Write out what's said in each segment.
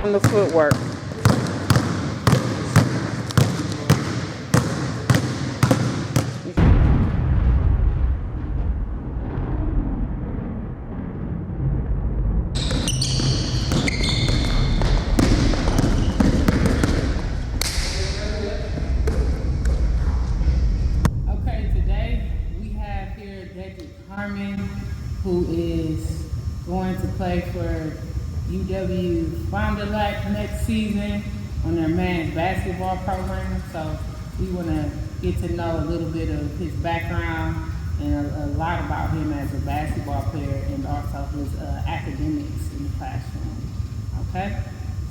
on the footwork. Okay, today we have here Dedrick Harmon, who is going to play for UW Fond du Lac next season on their men's basketball program. So we want to get to know a little bit of his background and a lot about him as a basketball player and also his academics in the classroom. Okay,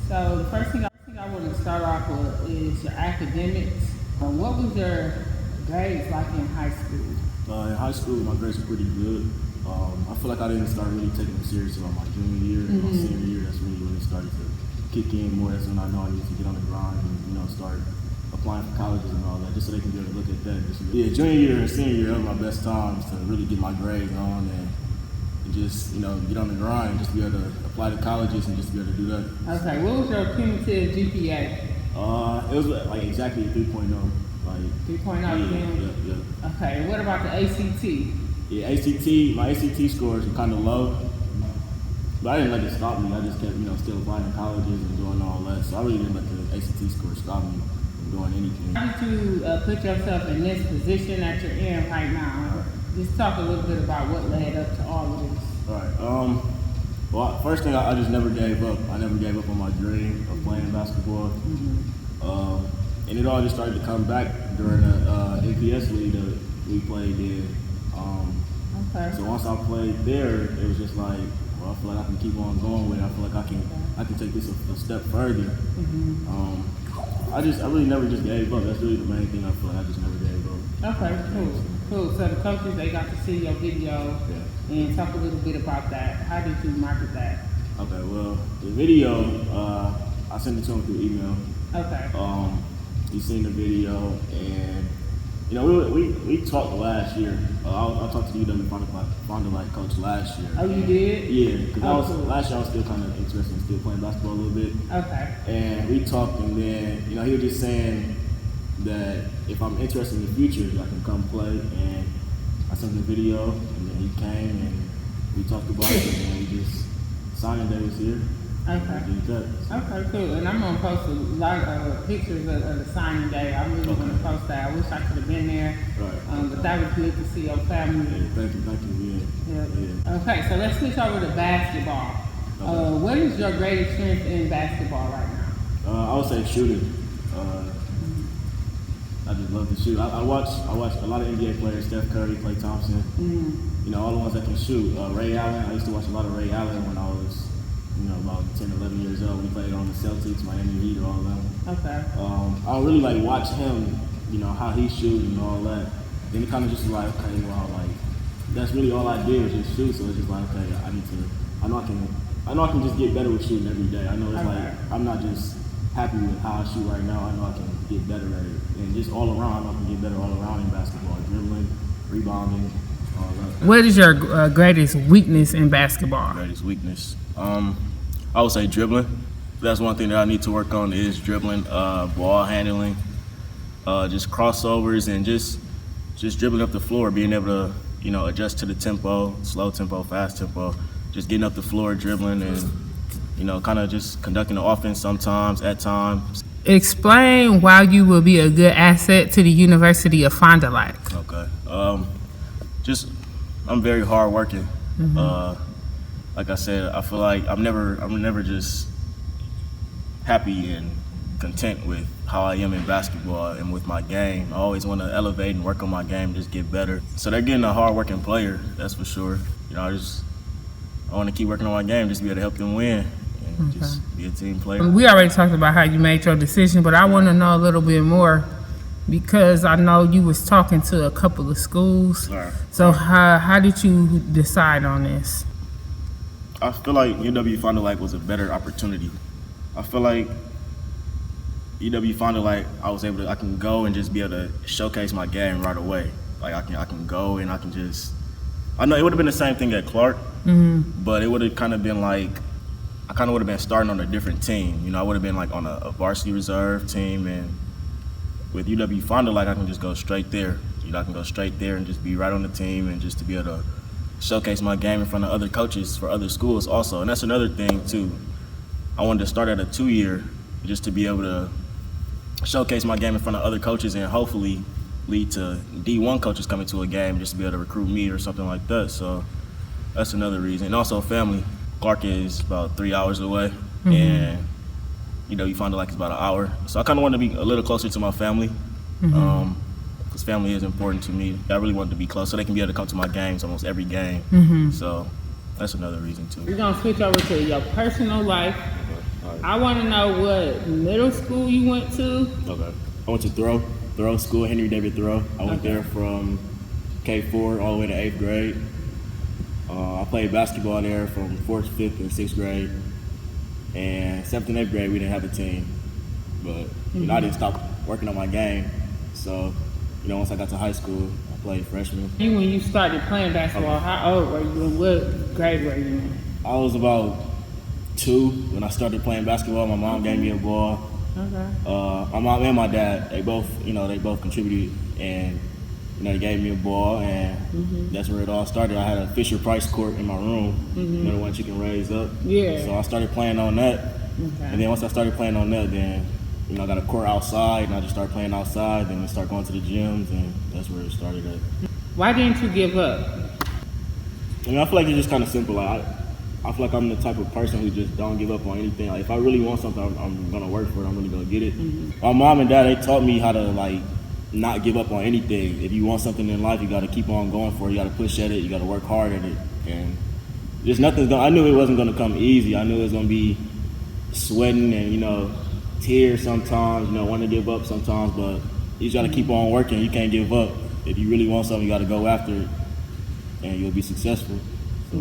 so the first thing I want to start off with is your academics. What was your grades like in high school? In high school, my grades were pretty good. I feel like I didn't start really taking them serious about my junior year. My senior year, that's really when it started to kick in more. That's when I know I need to get on the grind and start applying for colleges and all that, just so they can be able to look at that. Yeah, junior year and senior year are my best times to really get my grades on and just get on the grind, just be able to apply to colleges and just be able to do that. Okay, what was your cumulative GPA? It was like exactly a 3.0. Like 3.0. Yeah. Okay, what about the ACT? Yeah, my ACT scores were kind of low, but I didn't let it stop me. I just kept, still applying to colleges and doing all that. So I really didn't let the ACT score stop me from doing anything. How did you put yourself in this position that you're in right now? Just talk a little bit about what led up to all of this. All right. Well, first thing, I just never gave up. I never gave up on my dream of playing basketball. And it all just started to come back during the NPS league that we played in. Okay. So once I played there, it was just like, well, I feel like I can keep on going with it. I feel like I can take this a step further. I really never just gave up. That's really the main thing. I feel like I just never gave up. Okay, cool. So the coaches, they got to see your video and talk a little bit about that. How did you market that? Okay, well, the video, I sent it to him through email. Okay. He seen the video, and we talked last year. I talked to the UW Fond du Lac coach last year. Oh, you did? Yeah, because last year I was still kind of interested in still playing basketball a little bit. Okay. And we talked, and then he was just saying that if I'm interested in the future, I can come play. And I sent him the video, and then he came, and we talked about it, and we just signing day was here. Okay. Okay, cool. And I'm gonna post a lot of pictures of the signing day. I'm really gonna post that. I wish I could have been there. Right. But that was good to see your family. Yeah, thank you. Yeah. Okay, so let's switch over to basketball. Okay. What is your greatest strength in basketball right now? I would say shooting. I just love to shoot. I watch a lot of NBA players, Steph Curry, Klay Thompson. All the ones that can shoot. Ray Allen. I used to watch a lot of Ray Allen when I was about 10, 11 years old. We played on the Celtics, Miami Heat, all of them. Okay. I really watch him, how he shoots and all that. Then it kind of just like, okay, well, that's really all I did was just shoot. So it's just like, okay, I know I can just get better with shooting every day. I know it's like, I'm not just happy with how I shoot right now. I know I can get better at it. And just all around, I know I can get better all around in basketball, dribbling, rebounding, all that. What is your greatest weakness in basketball? Greatest weakness? I would say dribbling. That's one thing that I need to work on is dribbling, ball handling, just crossovers, and just dribbling up the floor, being able to adjust to the tempo, slow tempo, fast tempo, just getting up the floor, dribbling, and kind of just conducting the offense sometimes, at times. Explain why you will be a good asset to the University of Fond du Lac. Okay. I'm very hardworking. Like I said, I feel like I'm never just happy and content with how I am in basketball and with my game. I always want to elevate and work on my game, just get better. So they're getting a hard-working player, that's for sure. I want to keep working on my game, just be able to help them win and just be a team player. We already talked about how you made your decision, but I want to know a little bit more because I know you was talking to a couple of schools. Right. So how did you decide on this? I feel like UW Fond du Lac was a better opportunity. I feel like UW Fond du Lac, I can go and just be able to showcase my game right away. Like I can go and I can just. I know it would have been the same thing at Clark, but it would have kind of been like I kind of would have been starting on a different team. You know, I would have been like on a varsity reserve team, and with UW Fond du Lac, I can just go straight there. You know, I can go straight there and just be right on the team, and just to be able to showcase my game in front of other coaches for other schools also. And that's another thing too. I wanted to start at a 2-year just to be able to showcase my game in front of other coaches and hopefully lead to D1 coaches coming to a game just to be able to recruit me or something like that. So that's another reason. And also family. Clark is about 3 hours away, and UW Fond du Lac is about an hour. So I kind of wanted to be a little closer to my family, because family is important to me. I really wanted to be close so they can be able to come to my games almost every game. So that's another reason too. We're gonna switch over to your personal life. Right. I want to know what middle school you went to. Okay. I went to Thoreau School, Henry David Thoreau. I went there from K4 all the way to 8th grade. I played basketball there from 4th, 5th, and 6th grade. And 7th and 8th grade, we didn't have a team. But, you know, I didn't stop working on my game. So, you know, once I got to high school, I played freshman. When you started playing basketball, how old were you and what grade were you in? I was about 2 when I started playing basketball. My mom gave me a ball. Okay. My mom and my dad, they both contributed, and you know, they gave me a ball, and that's where it all started. I had a Fisher Price court in my room, you know, the one you can raise up. Yeah. So I started playing on that, and then once I started playing on that, then you know, I got a court outside, and I just started playing outside. Then we started going to the gyms, and that's where it started at. Why didn't you give up? I mean, I feel like it's just kind of simple. Like, I feel like I'm the type of person who just don't give up on anything. Like, if I really want something, I'm gonna work for it. I'm really gonna get it. My mom and dad, they taught me how to like not give up on anything. If you want something in life, you got to keep on going for it. You got to push at it. You got to work hard at it. And just nothing's gonna. I knew it wasn't gonna come easy. I knew it was gonna be sweating and, you know, tears sometimes. You know, want to give up sometimes, but you just got to keep on working. You can't give up. If you really want something, you got to go after it, and you'll be successful. So,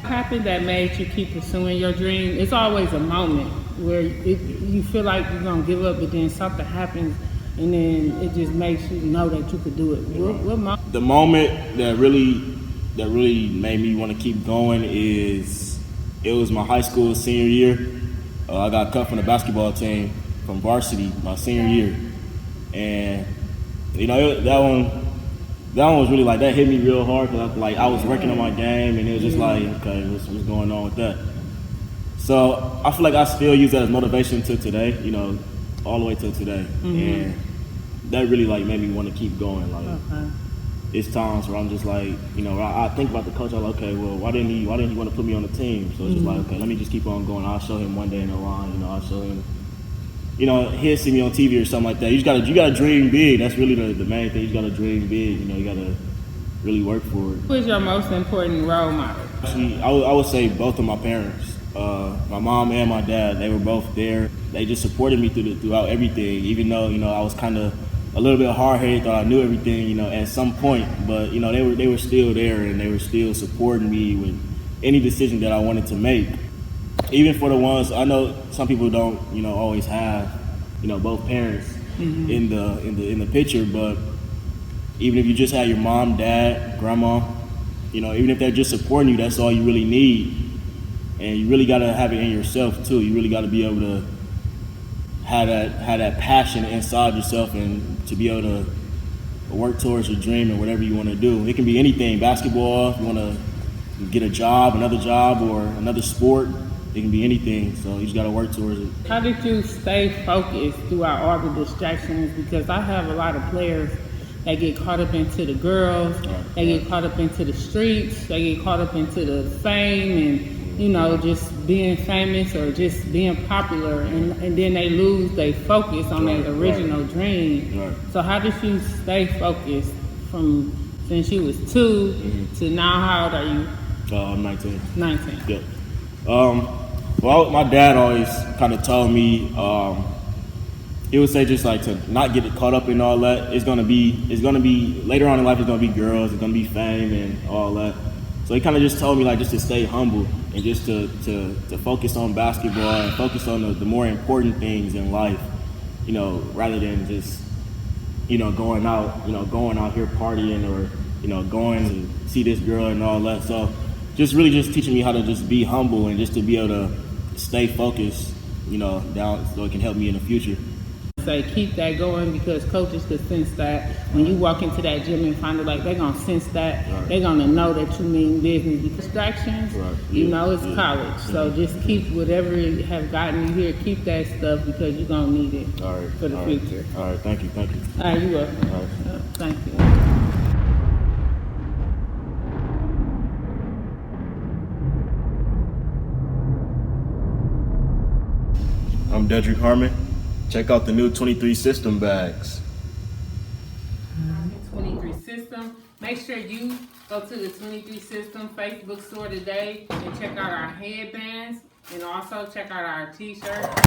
What happened that made you keep pursuing your dream? It's always a moment where you feel like you're gonna give up, but then something happens, and then it just makes you know that you could do it. What moment? The moment that really made me want to keep going is it was my high school senior year. I got cut from the basketball team from varsity my senior year, and you know that one was really like, that hit me real hard because I was working on my game, and it was just like, okay, what's going on with that? So I feel like I still use that as motivation to today, you know, all the way till today, and that really like made me want to keep going. Like, it's times where I'm just like, you know, I think about the coach. I'm like, okay, well, why didn't he want to put me on the team? So it's just like, okay, let me just keep on going. I'll show him one day in the line. You know, I'll show him. You know, he'll see me on TV or something like that. You gotta dream big. That's really the main thing. You gotta dream big. You know, you gotta really work for it. Who is your most important role model? Actually, I would say both of my parents. My mom and my dad, they were both there. They just supported me throughout everything, even though, you know, I was kind of a little bit hard-headed, thought I knew everything, you know, at some point. But, you know, they were still there, and they were still supporting me with any decision that I wanted to make. Even for the ones, I know some people don't, you know, always have, you know, both parents in the picture, but even if you just have your mom, dad, grandma, you know, even if they're just supporting you, that's all you really need. And you really gotta have it in yourself too. You really gotta be able to have that passion inside yourself, and to be able to work towards your dream and whatever you want to do. It can be anything: basketball, if you want to get a job, another job, or another sport. It can be anything. So you just gotta work towards it. How did you stay focused throughout all the distractions? Because I have a lot of players that get caught up into the girls, they get caught up into the streets, they get caught up into the fame and, you know, just being famous or just being popular, and then they lose their focus on their original dream. So how did you stay focused from since you was 2 to now? How old are you? I'm 19. 19. Yeah. Well, my dad always kind of told me, he would say just like to not get caught up in all that. It's gonna be later on in life. It's gonna be girls. It's gonna be fame and all that. So he kind of just told me like just to stay humble and just to focus on basketball and focus on the more important things in life, you know, rather than just, you know, going out here partying or, you know, going to see this girl and all that. So just really just teaching me how to just be humble and just to be able to stay focused, you know, down so it can help me in the future. Say keep that going because coaches could sense that when you walk into that gym and find it like they're gonna sense that they're gonna know that you mean business. Distractions, you know, it's college, so just keep whatever have gotten you here. Keep that stuff because you're gonna need it for the future. All right, thank you. All right, you're welcome. All right. Thank you. I'm Dedrick Harmon. Check out the new 23 system bags. 23 System. Make sure you go to the 23 System Facebook store today and check out our headbands and also check out our t-shirts.